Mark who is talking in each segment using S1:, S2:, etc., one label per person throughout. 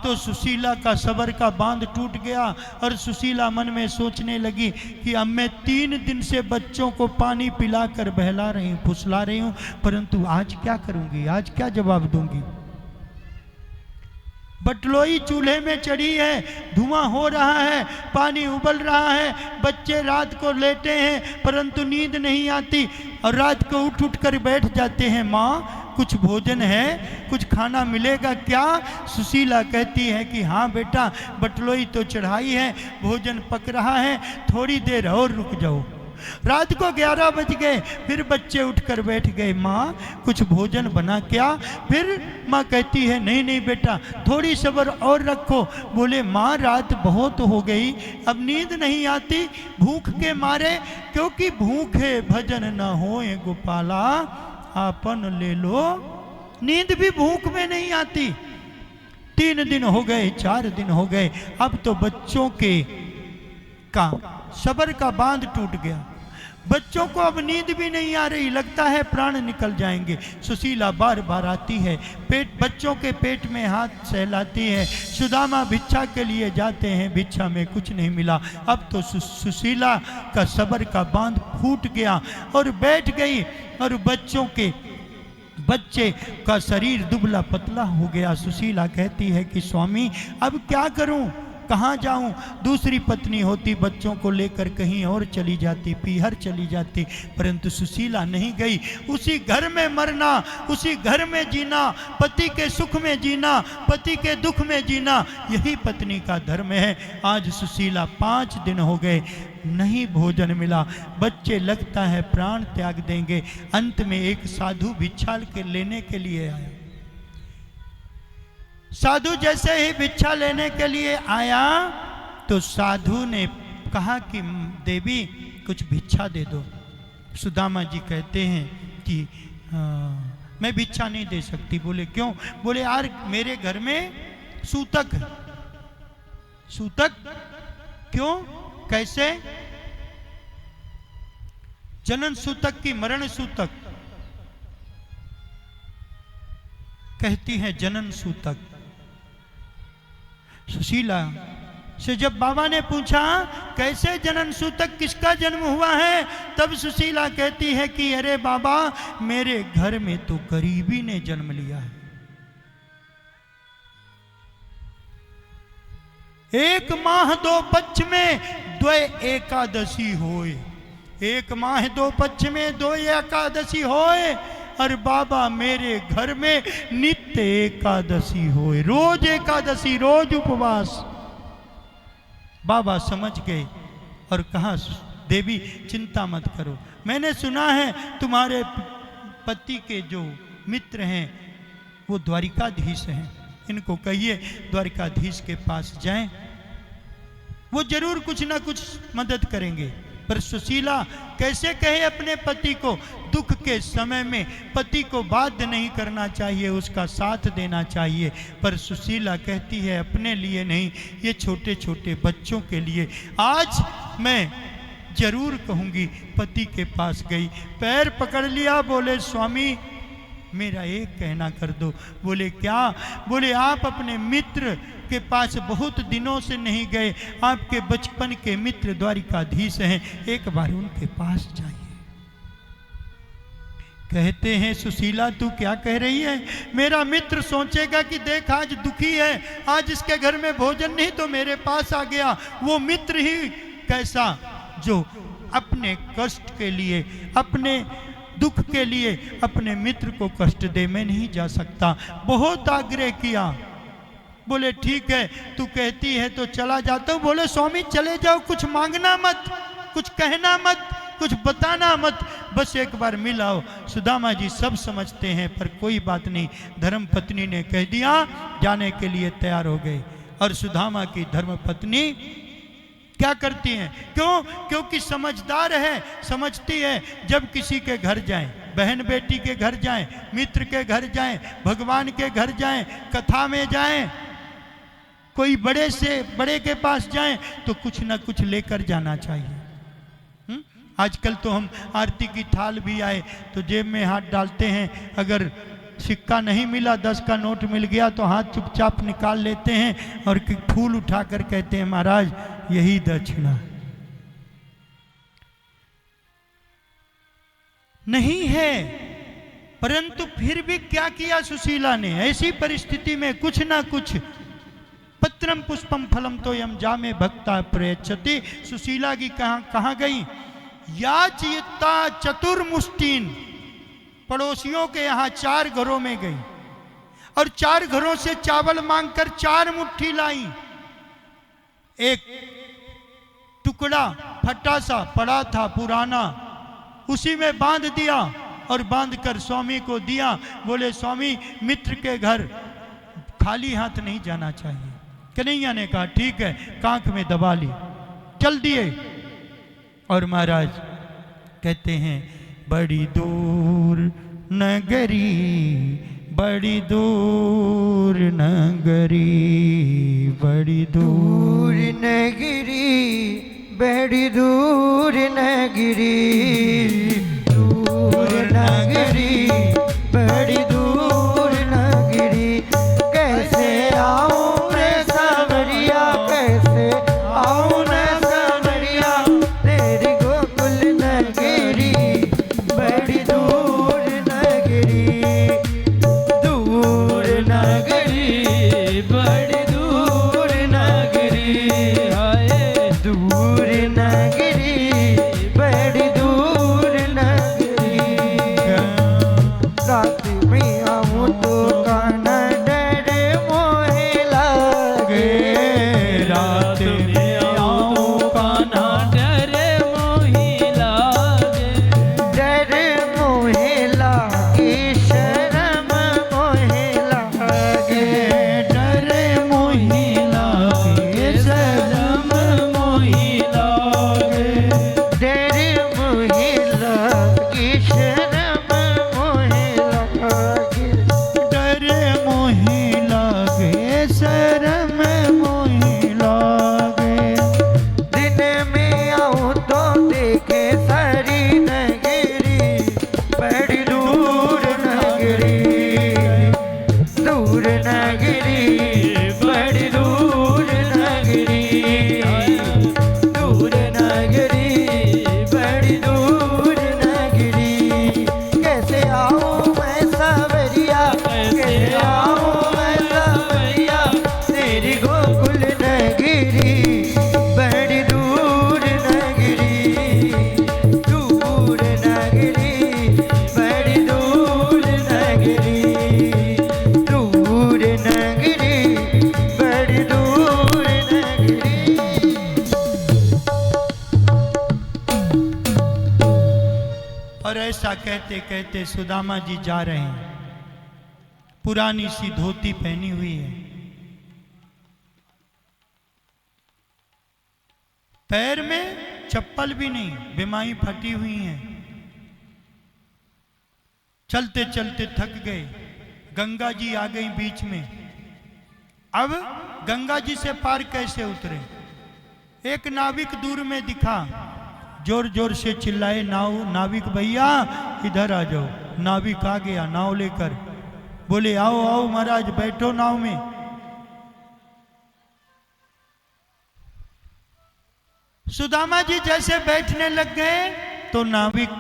S1: तो सुशीला का सबर का बांध टूट गया और सुशीला मन में सोचने लगी कि अब मैं 3 दिन से बच्चों को पानी पिलाकर बहला रही हूँ, फुसला रही हूँ, परंतु आज क्या करूँगी, आज क्या जवाब दूंगी। बटलोई चूल्हे में चढ़ी है, धुआं हो रहा है, पानी उबल रहा है, बच्चे रात को लेटे हैं परंतु नींद नहीं आती और रात को उठ उठ कर बैठ जाते हैं। माँ कुछ भोजन है, कुछ खाना मिलेगा क्या? सुशीला कहती है कि हाँ बेटा, बटलोई तो चढ़ाई है, भोजन पक रहा है, थोड़ी देर और रुक जाओ। रात को 11 बज गए, फिर बच्चे उठकर बैठ गए, माँ कुछ भोजन बना क्या? फिर माँ कहती है नहीं नहीं बेटा, थोड़ी सब्र और रखो। बोले माँ रात बहुत हो गई, अब नींद नहीं आती भूख के मारे, क्योंकि भूखे भजन न होए गोपाला, आपन ले लो। नींद भी भूख में नहीं आती। 3 दिन हो गए, 4 दिन हो गए, अब तो बच्चों के का सब्र का बांध टूट गया। बच्चों को अब नींद भी नहीं आ रही, लगता है प्राण निकल जाएंगे। सुशीला बार बार आती है, बच्चों के पेट में हाथ सहलाती है। सुदामा भिक्षा के लिए जाते हैं, भिक्षा में कुछ नहीं मिला। अब तो सुशीला का सब्र का बांध फूट गया और बैठ गई और बच्चे का शरीर दुबला पतला हो गया। सुशीला कहती है कि स्वामी अब क्या करूं, कहाँ जाऊं? दूसरी पत्नी होती बच्चों को लेकर कहीं और चली जाती, पीहर चली जाती, परंतु सुशीला नहीं गई। उसी घर में मरना, उसी घर में जीना, पति के सुख में जीना, पति के दुख में जीना, यही पत्नी का धर्म है। आज सुशीला 5 दिन हो गए, नहीं भोजन मिला, बच्चे लगता है प्राण त्याग देंगे। अंत में एक साधु भिक्षा के लेने के लिए आया। साधु जैसे ही भिक्षा लेने के लिए आया तो साधु ने कहा कि देवी कुछ भिक्षा दे दो। सुदामा जी कहते हैं कि मैं भिक्षा नहीं दे सकती। बोले क्यों? बोले यार मेरे घर में सूतक है। सूतक? क्यों, कैसे? जनन सूतक की मरण सूतक? कहती है जनन सूतक। सुशीला से जब बाबा ने पूछा कैसे जनन सूतक, किसका जन्म हुआ है, तब सुशीला कहती है कि अरे बाबा मेरे घर में तो गरीबी ने जन्म लिया है। 1 माह 2 पक्ष में 2 एकादशी होए। 1 माह 2 पक्ष में 2 एकादशी होए और बाबा मेरे घर में नित्य एकादशी होए, रोज एकादशी, रोज उपवास। बाबा समझ गए और कहा देवी चिंता मत करो, मैंने सुना है तुम्हारे पति के जो मित्र हैं वो द्वारिकाधीश हैं, इनको कहिए द्वारिकाधीश के पास जाएं, वो जरूर कुछ ना कुछ मदद करेंगे। पर सुशीला कैसे कहे अपने पति को? दुख के समय में पति को बाध्य नहीं करना चाहिए, उसका साथ देना चाहिए। पर सुशीला कहती है अपने लिए नहीं, ये छोटे छोटे बच्चों के लिए आज मैं जरूर कहूँगी। पति के पास गई, पैर पकड़ लिया, बोले स्वामी मेरा एक कहना कर दो। बोले क्या? बोले आप अपने मित्र के पास बहुत दिनों से नहीं गए, आपके बचपन के मित्र द्वारिकाधीश हैं, एक बार उनके पास जाइए। कहते हैं सुशीला तू क्या कह रही है? मेरा मित्र सोचेगा कि देख आज दुखी है, आज इसके घर में भोजन नहीं तो मेरे पास आ गया। वो मित्र ही कैसा जो अपने कष्ट के लिए, अपने दुख के लिए अपने मित्र को कष्ट दे। मैं नहीं जा सकता। बहुत आग्रह किया। बोले ठीक है तू कहती है तो चला जाता हूँ। बोले स्वामी चले जाओ, कुछ मांगना मत, कुछ कहना मत, कुछ बताना मत, बस एक बार मिल आओ। सुदामा जी सब समझते हैं पर कोई बात नहीं। धर्म पत्नी ने कह दिया, जाने के लिए तैयार हो गए। और सुदामा की धर्म पत्नी क्या करती हैं? क्यों? क्योंकि समझदार है, समझती है जब किसी के घर जाएं, बहन बेटी के घर जाएं, मित्र के घर जाएं, भगवान के घर जाएं, कथा में जाएं, कोई बड़े से बड़े के पास जाएं तो कुछ ना कुछ लेकर जाना चाहिए। आजकल तो हम आरती की थाल भी आए तो जेब में हाथ डालते हैं, अगर सिक्का नहीं मिला, 10 का नोट मिल गया तो हाथ चुपचाप निकाल लेते हैं और फूल उठाकर कहते हैं महाराज यही दक्षिणा। नहीं है, परंतु फिर भी क्या किया सुशीला ने, ऐसी परिस्थिति में कुछ ना कुछ, पत्रम पुष्पम फलम तो यम जामे भक्ता प्रयच्छति। सुशीला की कहाँ गई, याचयिता चतुर्मुष्टिन, पड़ोसियों के यहाँ 4 घरों में गई और 4 घरों से चावल मांगकर 4 मुट्ठी लाई। एक टुकड़ा फटा सा पड़ा था पुराना, उसी में बांध दिया और बांधकर स्वामी को दिया। बोले स्वामी मित्र के घर खाली हाथ नहीं जाना चाहिए। कन्हैया ने कहा ठीक है, कांख में दबा ली, चल दिए। और महाराज कहते हैं बड़ी दूर नगरी, बड़ी दूर नगरी, बड़ी दूर
S2: नगरी, बड़ी दूर नगरी, दूर नगरी, बड़ी दूर नगरी। कैसे आऊं रे सावरिया, कैसे आऊं रे सावरिया, तेरी गोकुल नगरी, बड़ी दूर नगरी, दूर नगरी, बड़ी दूर नगरी, हाय दूर नगरी, बड़ी दूर नगरी। रात में आऊं तो काना डर मोहे लागे,
S1: रात में आऊं कान्हा
S3: डर मोहि लागे,
S2: डर मोहे लागे, शर्म मोहे लागे,
S1: डर मोहि लागे, शर्म मोहि लागे,
S2: डर मोहे लागे, शर्म मोहे लागे।
S1: डर मोहि लागे, शर्म मोहि लागे।
S2: दिन में आऊं तो देखे सारी नगरी, बड़ी दूर नगरी, दूर नगरी, बड़ी दूर नगरी, दूर नगरी, बड़ी दूर नगरी। कैसे आऊं मैं सावरिया, कैसे आऊं मैं सावरिया, तेरी गोकुल नगरी, बड़ी दूर नगरी, दूर नगरी, बड़ी दूर नगरी, दूर नगरी, बड़ी दूर नगरी।
S1: और ऐसा कहते कहते सुदामा जी जा रहे हैं, पुरानी सी धोती पहनी हुई है, पैर में चप्पल भी नहीं, बिमाई फटी हुई है। चलते चलते थक गए, गंगा जी आ गई बीच में। अब गंगा जी से पार कैसे उतरे। एक नाविक दूर में दिखा, जोर जोर से चिल्लाए नाविक भैया इधर आ जाओ। नाविक आ गया नाव लेकर, बोले आओ आओ महाराज बैठो नाव में। सुदामा जी जैसे बैठने लग गए तो नाविक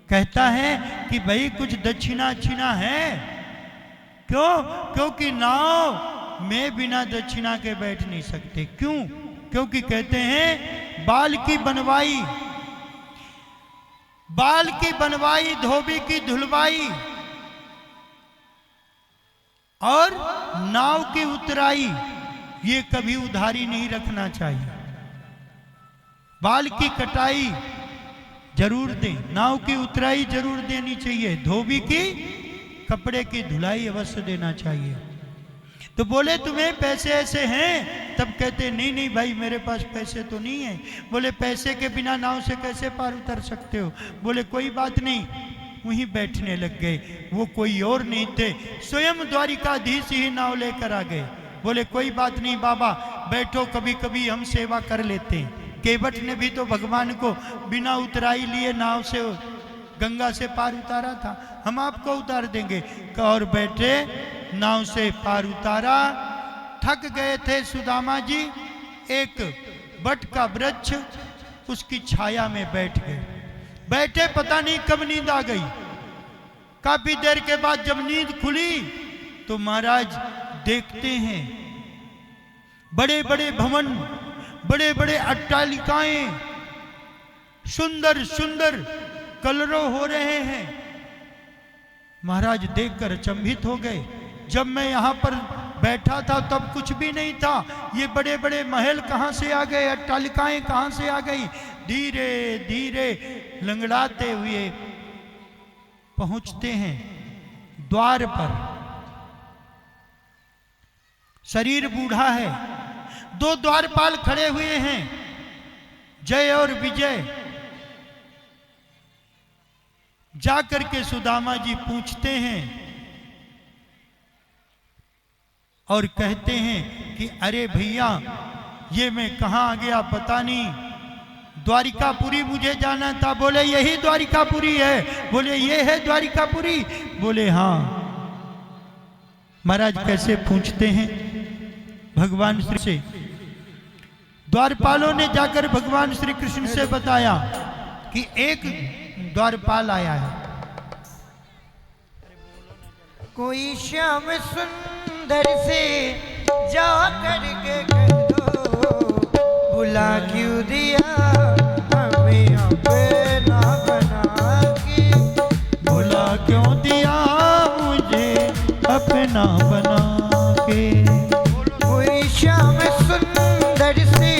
S1: कहता है कि भाई कुछ दक्षिणा अच्छिणा है। क्यों? क्योंकि नाव में बिना दक्षिणा के बैठ नहीं सकते। क्यों? क्योंकि कहते हैं बाल की बनवाई, बाल की बनवाई, धोबी की धुलवाई और नाव की उतराई, ये कभी उधारी नहीं रखना चाहिए। बाल की कटाई जरूर दें, नाव की उतराई जरूर देनी चाहिए, धोबी की कपड़े की धुलाई अवश्य देना चाहिए। तो बोले तुम्हें पैसे ऐसे हैं? तब कहते नहीं नहीं भाई मेरे पास पैसे तो नहीं है। बोले पैसे के बिना नाव से कैसे पार उतर सकते हो? बोले कोई बात नहीं। वहीं बैठने लग गए। वो कोई और नहीं थे, स्वयं द्वारिकाधीश ही नाव लेकर आ गए। बोले कोई बात नहीं बाबा बैठो, कभी कभी हम सेवा कर लेते हैं। केवट ने भी तो भगवान को बिना उतराई लिए नाव से गंगा से पार उतारा था, हम आपको उतार देंगे। और बैठे नाव से पार उतारा। थक गए थे सुदामा जी, एक बट का वृक्ष, उसकी छाया में बैठ गए। बैठे पता नहीं कब नींद आ गई। काफी देर के बाद जब नींद खुली तो महाराज देखते हैं बड़े बड़े भवन, बड़े बड़े अट्टालिकाएं, सुंदर सुंदर कलरों हो रहे हैं। महाराज देखकर अचंभित हो गए। जब मैं यहाँ पर बैठा था तब कुछ भी नहीं था, ये बड़े बड़े महल कहाँ से आ गए, अट्टालिकाएं कहाँ से आ गई। धीरे धीरे लंगड़ाते हुए पहुंचते हैं द्वार पर। शरीर बूढ़ा है, दो द्वारपाल खड़े हुए हैं, जय और विजय। जाकर के सुदामा जी पूछते हैं और कहते हैं कि अरे भैया, ये मैं कहाँ आ गया पता नहीं, द्वारिकापुरी मुझे जाना था। बोले यही द्वारिकापुरी है। बोले ये है द्वारिकापुरी। बोले हाँ। महाराज कैसे पूछते हैं भगवान श्री से। द्वारपालों ने जाकर भगवान श्री कृष्ण से बताया कि एक द्वारपाल आया है।
S2: कोई श्याम सुंदर से जा करके कह दो, बुला क्यों दिया हमें अपना बना के।
S1: भुला क्यों दिया मुझे अपना बना के।
S2: कोई श्याम सुंदर से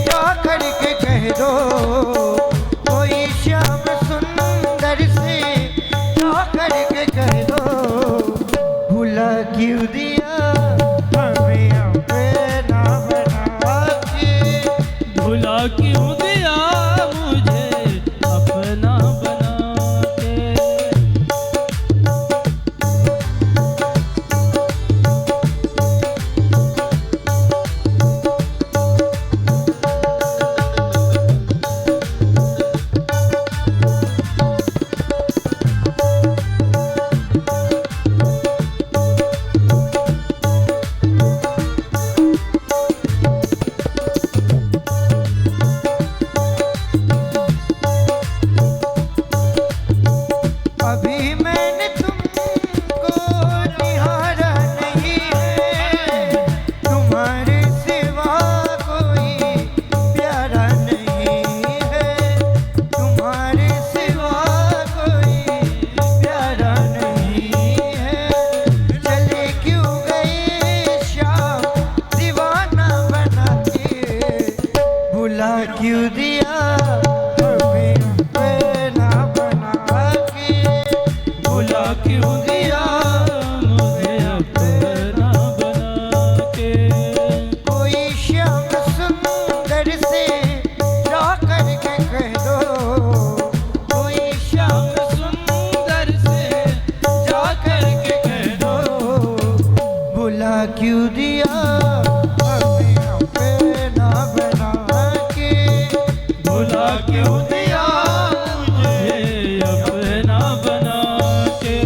S2: जा करके कह दो, कोई श्याम सुंदर से जा करके कह दो, भुला क्यों दिया हमें अपना बना के।
S3: भुला क्यों दिया मुझे अपना बना के।
S2: अभी मैंने तुमको निहारा नहीं है, तुम्हारे सिवा कोई प्यारा नहीं है, तुम्हारे सिवा कोई प्यारा नहीं है। चले क्यों गए श्याम दीवाना बना के, भुला क्यों दिया हमें अपना बना के।
S3: भुला क्यों दिया मुझे अपना बना के।
S2: कोई श्याम सुंदर से जा करके कह दो, कोई श्याम
S3: सुंदर से
S2: जा करके कह दो, भुला क्यों दिया हमें अपना बना के।
S3: भुला क्यों दिया मुझे अपना बना के।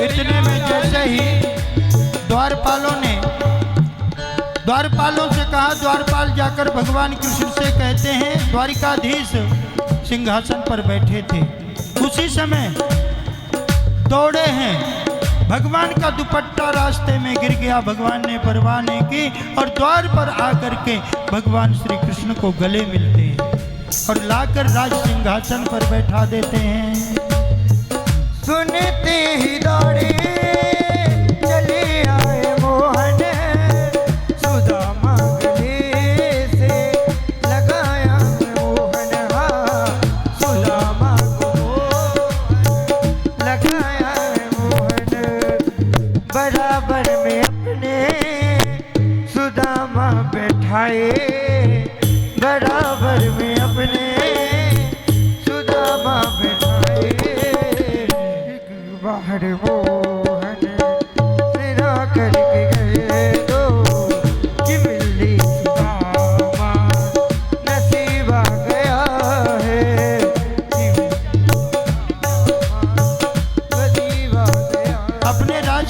S1: इतने में जैसे ही द्वारपालों से कहा, द्वारपाल जाकर भगवान कृष्ण से कहते हैं, द्वारिकाधीश सिंहासन पर बैठे थे, उसी समय दौड़े हैं, भगवान का दुपट्टा रास्ते में गिर गया। भगवान ने परवाह नहीं की और द्वार पर आकर के भगवान श्री कृष्ण को गले मिलते हैं और लाकर राज सिंहासन पर बैठा देते हैं।
S2: सुनते ही दौड़े चले आए मोहन,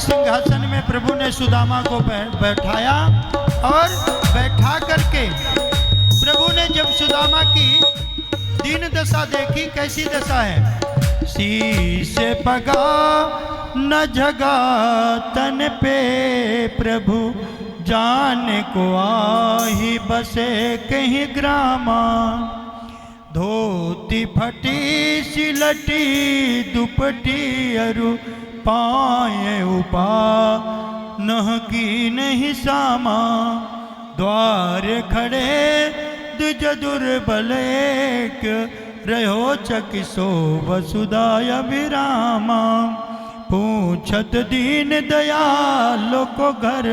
S1: सिंहासन में प्रभु ने सुदामा को बैठाया और बैठा करके प्रभु ने जब सुदामा की दीन दशा देखी, कैसी दशा है, शीश पगा न जगा तन पे प्रभु जाने को आही बसे कहीं ग्रामा, धोती फटी सिलटी दुपटी अरु पाए उपा नह की नहीं सामा, द्वार खड़े द्विज दुर्बल एक रहो चकिसो वसुदाय विरामा, पूछत दीन दयालो को घर,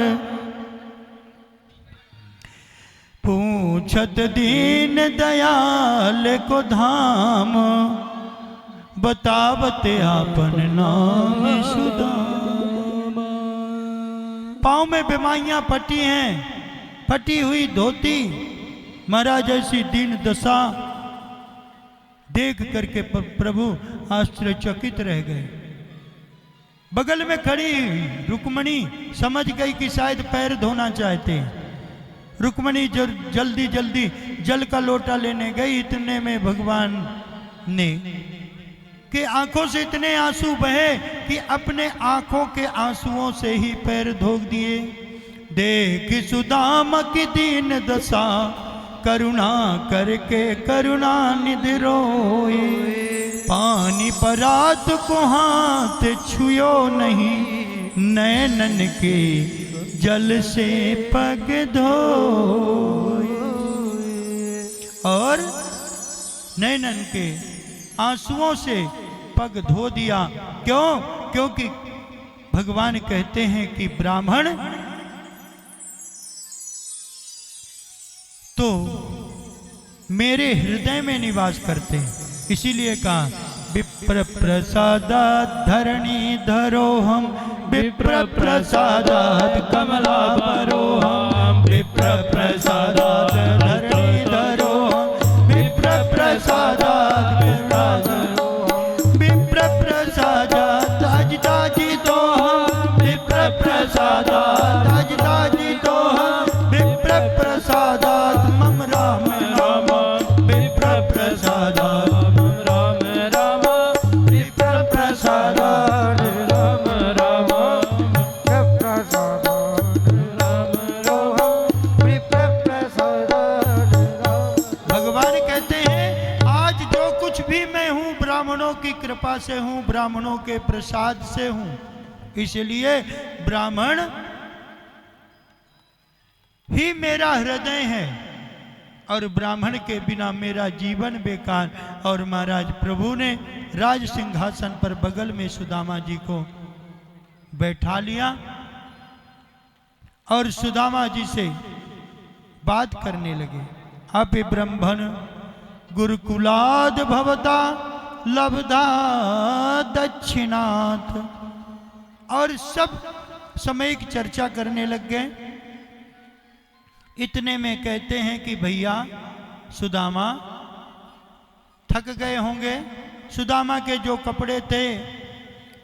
S1: पूछत दीन दयाल को धाम, बतावते आपन नाम सुदामा। पाँव में बीमारियां फटी हैं, फटी हुई धोती, महाराज ऐसी दीन दशा देख करके प्रभु आश्चर्यचकित रह गए। बगल में खड़ी रुक्मणी समझ गई कि शायद पैर धोना चाहते हैं। रुक्मणी जल्दी जल्दी जल का लोटा लेने गई, इतने में भगवान ने कि आंखों से इतने आंसू बहे कि अपने आंखों के आंसुओं से ही पैर धो दिए। देख सुदामा की दीन दशा करुणा करके करुणा निधि रोए, पानी परात को हाथ छुयो नहीं, नैनन के जल से पग धोए, और नैनन के आंसुओं से पग धो दिया। क्यों? क्योंकि भगवान कहते हैं कि ब्राह्मण तो मेरे हृदय में निवास करते हैं, इसीलिए कहा विप्र प्रसादात् धरणी धरो हम, विप्र प्रसादात् कमला भरो हम, विप्र प्रसादात् धरणी धरो हम, विप्र प्रसादात् विप्र प्रसादात् ताजी दो हम, विप्र प्रसादात् ताजी दो हम, विप्र प्रसादात् मम राम राम, विप्र प्रसादात् मम राम राम, विप्र प्रसादात् राम राम, भगवान कहते हैं आज जो कुछ भी मैं हूँ ब्राह्मणों की कृपा से हूँ, ब्राह्मणों के प्रसाद से हूँ, इसलिए ब्राह्मण ही मेरा हृदय है और ब्राह्मण के बिना मेरा जीवन बेकार। और महाराज प्रभु ने राज सिंहासन पर बगल में सुदामा जी को बैठा लिया और सुदामा जी से बात करने लगे। अपि ब्रह्मण गुरुकुलाद भवता लब्धा दक्षिणात्, और सब सामयिक चर्चा करने लग गए। इतने में कहते हैं कि भैया सुदामा थक गए होंगे। सुदामा के जो कपड़े थे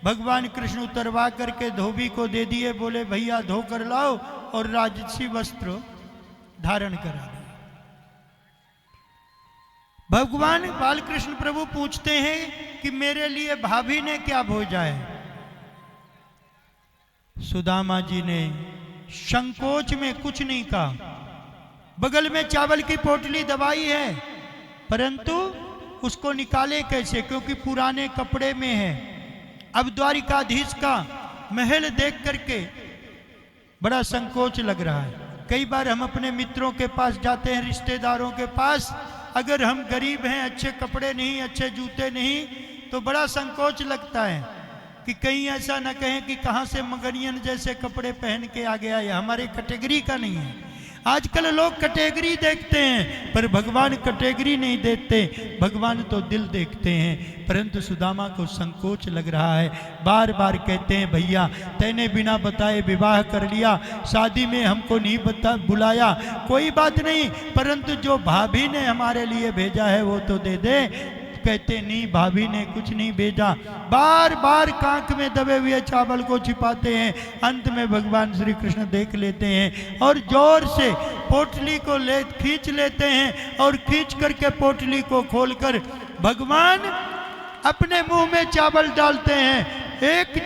S1: भगवान कृष्ण उतरवा करके धोबी को दे दिए, बोले भैया धो कर लाओ और राजसी वस्त्र धारण करा दो। भगवान बालकृष्ण प्रभु पूछते हैं कि मेरे लिए भाभी ने क्या भेजा है। सुदामा जी ने संकोच में कुछ नहीं कहा। बगल में चावल की पोटली दबाई है, परंतु उसको निकाले कैसे, क्योंकि पुराने कपड़े में है। अब द्वारिकाधीश का महल देख करके बड़ा संकोच लग रहा है। कई बार हम अपने मित्रों के पास जाते हैं, रिश्तेदारों के पास, अगर हम गरीब हैं, अच्छे कपड़े नहीं, अच्छे जूते नहीं, तो बड़ा संकोच लगता है कि कहीं ऐसा न कहें कि कहाँ से मगनियन जैसे कपड़े पहन के आ गया, ये हमारे कैटेगरी का नहीं है। आजकल लोग कैटेगरी देखते हैं, पर भगवान कैटेगरी नहीं देखते, भगवान तो दिल देखते हैं। परंतु सुदामा को संकोच लग रहा है। बार बार कहते हैं भैया तैने बिना बताए विवाह कर लिया, शादी में हमको नहीं बुलाया, कोई बात नहीं, परंतु जो भाभी ने हमारे लिए भेजा है वो तो दे दे। कहते नहीं, भाभी ने कुछ नहीं भेजा। बार बार कांख में दबे हुए चावल को छिपाते हैं। अंत में भगवान श्री कृष्ण देख लेते हैं और जोर से पोटली को खींच लेते हैं और खींच करके पोटली को खोलकर भगवान अपने मुंह में चावल डालते हैं। एक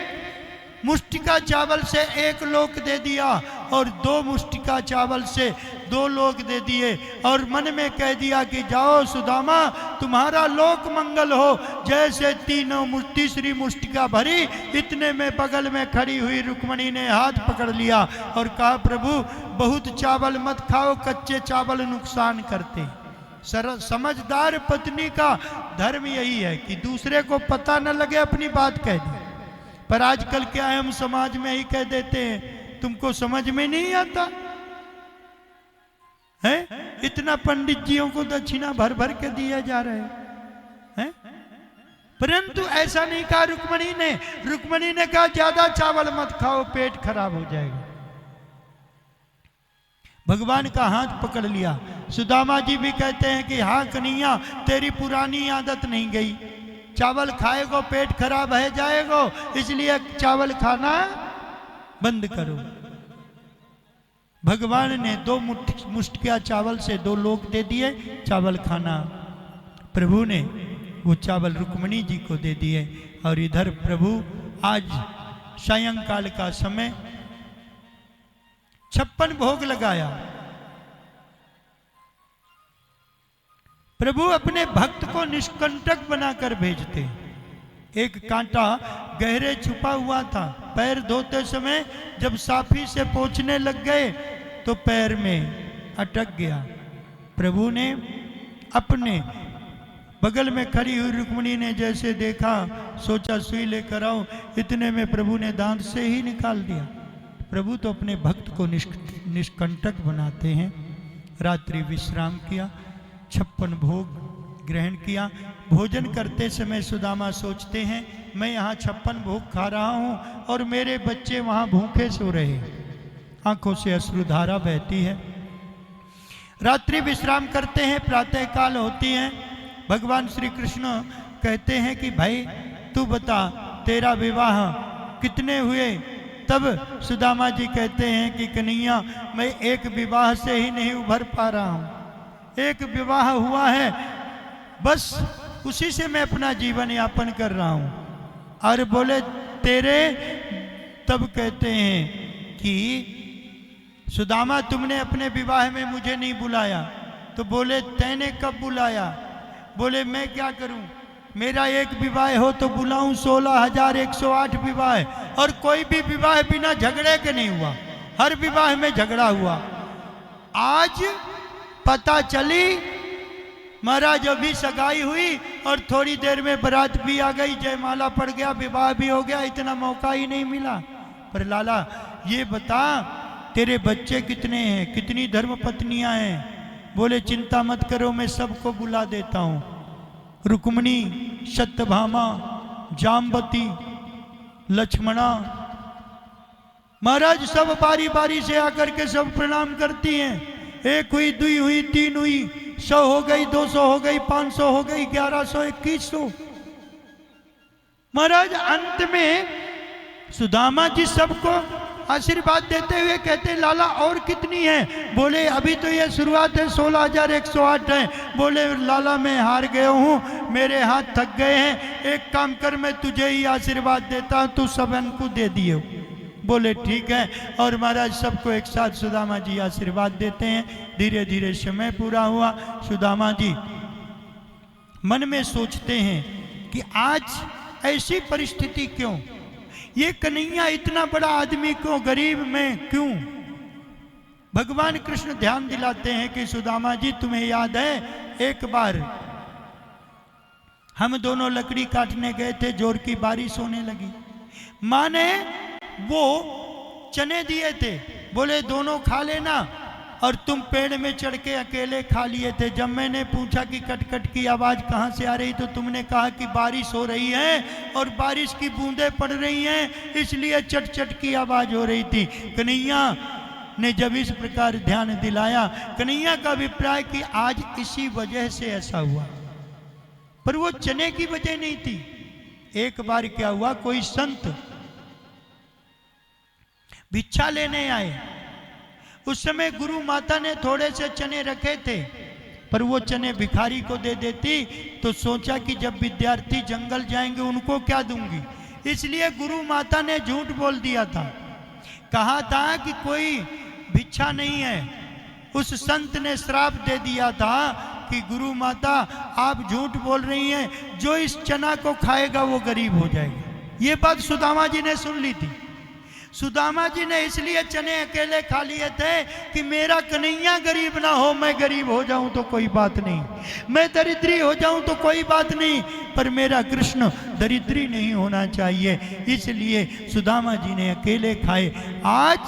S1: मुष्टिका चावल से 1 लोक दे दिया और 2 मुष्टिका चावल से 2 लोक दे दिए और मन में कह दिया कि जाओ सुदामा, तुम्हारा लोक मंगल हो। जैसे तीसरी मुष्टिका भरी, इतने में बगल में खड़ी हुई रुक्मणी ने हाथ पकड़ लिया और कहा, प्रभु बहुत चावल मत खाओ, कच्चे चावल नुकसान करते। समझदार पत्नी का धर्म यही है कि दूसरे को पता न लगे अपनी बात कह दी। पर आजकल क्या है, हम समाज में ही कह देते हैं, तुमको समझ में नहीं आता है। इतना पंडित जियों को दक्षिणा भर भर के दिया जा रहा है। परंतु ऐसा नहीं कहा रुक्मणी ने। रुक्मणी ने कहा ज्यादा चावल मत खाओ, पेट खराब हो जाएगा। भगवान का हाथ पकड़ लिया। सुदामा जी भी कहते हैं कि हाँ कन्हैया, तेरी पुरानी आदत नहीं गई, चावल खाएगो पेट खराब है जाएगो, इसलिए चावल खाना बंद करो। भगवान ने 2 मुष्टिका चावल से 2 लोक दे दिए चावल खाना। प्रभु ने वो चावल रुक्मणी जी को दे दिए और इधर प्रभु आज सायंकाल का समय 56 भोग लगाया। प्रभु अपने भक्त को निष्कंटक बनाकर भेजते। एक कांटा गहरे छुपा हुआ था, पैर धोते समय जब साफी से पोंछने लग गए तो पैर में अटक गया। प्रभु ने अपने बगल में खड़ी हुई रुक्मणी ने जैसे देखा, सोचा सुई लेकर आओ, इतने में प्रभु ने दांत से ही निकाल दिया। प्रभु तो अपने भक्त को निष्कंटक बनाते हैं। रात्रि विश्राम किया, 56 भोग ग्रहण किया। भोजन करते समय सुदामा सोचते हैं, मैं यहाँ 56 भोग खा रहा हूँ और मेरे बच्चे वहाँ भूखे सो रहे। आंखों से अश्रुधारा बहती है। रात्रि विश्राम करते हैं, प्रातःकाल होती है। भगवान श्री कृष्ण कहते हैं कि भाई तू बता, तेरा विवाह कितने हुए? तब सुदामा जी कहते हैं कि कन्हैया, मैं एक विवाह से ही नहीं उभर पा रहा हूँ, एक विवाह हुआ है, बस उसी से मैं अपना जीवन यापन कर रहा हूँ। और बोले तेरे? तब कहते हैं कि सुदामा, तुमने अपने विवाह में मुझे नहीं बुलाया। तो बोले तैने कब बुलाया? बोले मैं क्या करूं, मेरा एक विवाह हो तो बुलाऊं 16,108 विवाह, और कोई भी विवाह बिना झगड़े के नहीं हुआ, हर विवाह में झगड़ा हुआ। आज पता चली महाराज अभी सगाई हुई और थोड़ी देर में बारात भी आ गई, जयमाला पड़ गया, विवाह भी हो गया, इतना मौका ही नहीं मिला। पर लाला ये बता, तेरे बच्चे कितने हैं, कितनी धर्म पत्नियां हैं? बोले चिंता मत करो, मैं सबको बुला देता हूं। रुक्मणी, सत्यभामा, जाम्बती, लक्ष्मणा, महाराज सब बारी बारी से आकर के सब प्रणाम करती हैं। 1 हुई, 2 हुई, 3 हुई, 100 हो गई, 200 हो गई, 500 हो गई, 1100, 2100। महाराज अंत में सुदामा जी सबको आशीर्वाद देते हुए कहते लाला और कितनी है? बोले अभी तो ये शुरुआत है, 16,108 है। बोले लाला मैं हार गया हूँ, मेरे हाथ थक गए हैं, एक काम कर, मैं तुझे ही आशीर्वाद देता हूँ, तू सबन को दे दिए। बोले ठीक है। और महाराज सबको एक साथ सुदामा जी आशीर्वाद देते हैं। धीरे धीरे समय पूरा हुआ। सुदामा जी मन में सोचते हैं कि आज ऐसी परिस्थिति क्यों, ये कन्हैया इतना बड़ा आदमी क्यों, गरीब में क्यों? भगवान कृष्ण ध्यान दिलाते हैं कि सुदामा जी तुम्हें याद है एक बार हम दोनों लकड़ी काटने गए थे, जोर की बारिश होने लगी, माँ ने वो चने दिए थे, बोले दोनों खा लेना, और तुम पेड़ में चढ़ के अकेले खा लिए थे। जब मैंने पूछा कि कट कट की आवाज कहाँ से आ रही, तो तुमने कहा कि बारिश हो रही है और बारिश की बूंदें पड़ रही हैं, इसलिए चट चट की आवाज हो रही थी। कन्हैया ने जब इस प्रकार ध्यान दिलाया, कन्हैया का अभिप्राय कि आज इसी वजह से ऐसा हुआ, पर वो चने की वजह नहीं थी। एक बार क्या हुआ, कोई संत भिक्षा लेने आए। उस समय गुरु माता ने थोड़े से चने रखे थे, पर वो चने भिखारी को दे देती तो सोचा कि जब विद्यार्थी जंगल जाएंगे उनको क्या दूंगी, इसलिए गुरु माता ने झूठ बोल दिया था। कहा था कि कोई भिक्षा नहीं है। उस संत ने श्राप दे दिया था कि गुरु माता आप झूठ बोल रही हैं, जो इस चना को खाएगा वो गरीब हो जाएगा। ये बात सुदामा जी ने सुन ली थी। सुदामा जी ने इसलिए चने अकेले खा लिए थे कि मेरा कन्हैया गरीब ना हो, मैं गरीब हो जाऊं तो कोई बात नहीं, मैं दरिद्री हो जाऊं तो कोई बात नहीं, पर मेरा कृष्ण दरिद्री नहीं होना चाहिए, इसलिए सुदामा जी ने अकेले खाए। आज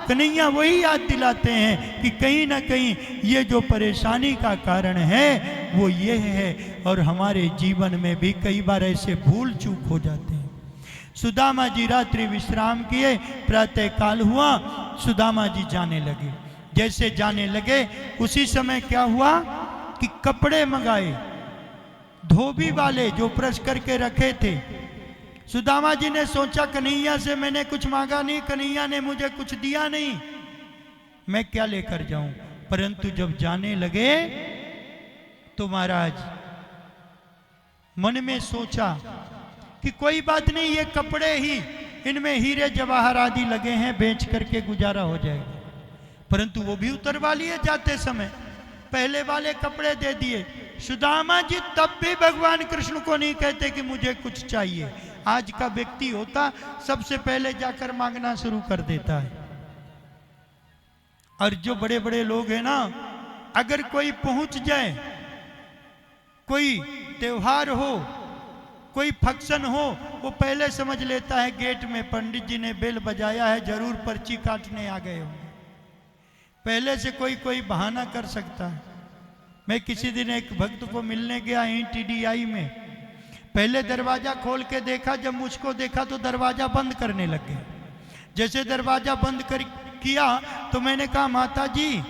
S1: कन्हैया वही याद दिलाते हैं कि कहीं ना कहीं ये जो परेशानी का कारण है वो ये है, और हमारे जीवन में भी कई बार ऐसे भूल चूक हो जाते हैं। सुदामा जी रात्रि विश्राम किए, प्रातः काल हुआ, सुदामा जी जाने लगे। जैसे जाने लगे उसी समय क्या हुआ कि कपड़े मंगाए धोबी वाले जो प्रेस करके रखे थे। सुदामा जी ने सोचा कन्हैया से मैंने कुछ मांगा नहीं, कन्हैया ने मुझे कुछ दिया नहीं, मैं क्या लेकर जाऊं। परंतु जब जाने लगे तो महाराज मन में सोचा कि कोई बात नहीं, ये कपड़े ही, इनमें हीरे जवाहर आदि लगे हैं, बेच करके गुजारा हो जाएगा। परंतु वो भी उतरवा लिए जाते समय, पहले वाले कपड़े दे दिए। सुदामा जी तब भी भगवान कृष्ण को नहीं कहते कि मुझे कुछ चाहिए। आज का व्यक्ति होता सबसे पहले जाकर मांगना शुरू कर देता है। और जो बड़े बड़े लोग हैं ना, अगर कोई पहुंच जाए, कोई त्योहार हो, कोई फंक्शन हो, वो पहले समझ लेता है गेट में पंडित जी ने बेल बजाया है, जरूर पर्ची काटने आ गए होंगे। पहले से कोई बहाना कर सकता है। मैं किसी दिन एक भक्त को मिलने गया TDI में, पहले दरवाजा खोल के देखा, जब मुझको देखा तो दरवाजा बंद करने लग गया। जैसे दरवाजा बंद किया तो मैंने कहा माता जी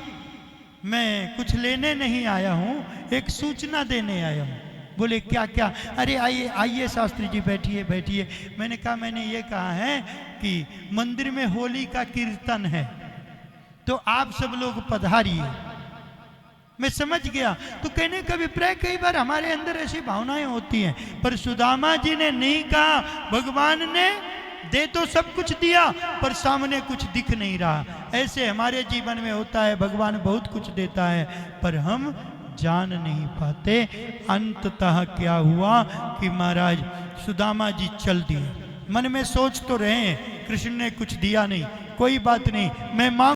S1: मैं कुछ लेने नहीं आया हूँ, एक सूचना देने आया हूँ। बोले क्या क्या? अरे आइए आइए शास्त्री जी, बैठिए बैठिए। मैंने कहा मैंने ये कहा है कि मंदिर में होली का कीर्तन है, तो आप सब लोग पधारिए। मैं समझ गया। तो कहने का अभिप्राय, कई बार हमारे अंदर ऐसी भावनाएं होती हैं, पर सुदामा जी ने नहीं कहा। भगवान ने दे तो सब कुछ दिया, पर सामने कुछ दिख नहीं रहा। ऐसे हमारे जीवन में होता है, भगवान बहुत कुछ देता है पर हम जान नहीं पाते। अंततः क्या हुआ कि महाराज सुदामा जी चल दिए। मन में सोच तो रहे हैं कृष्ण ने कुछ दिया नहीं, कोई बात नहीं, मैं मांग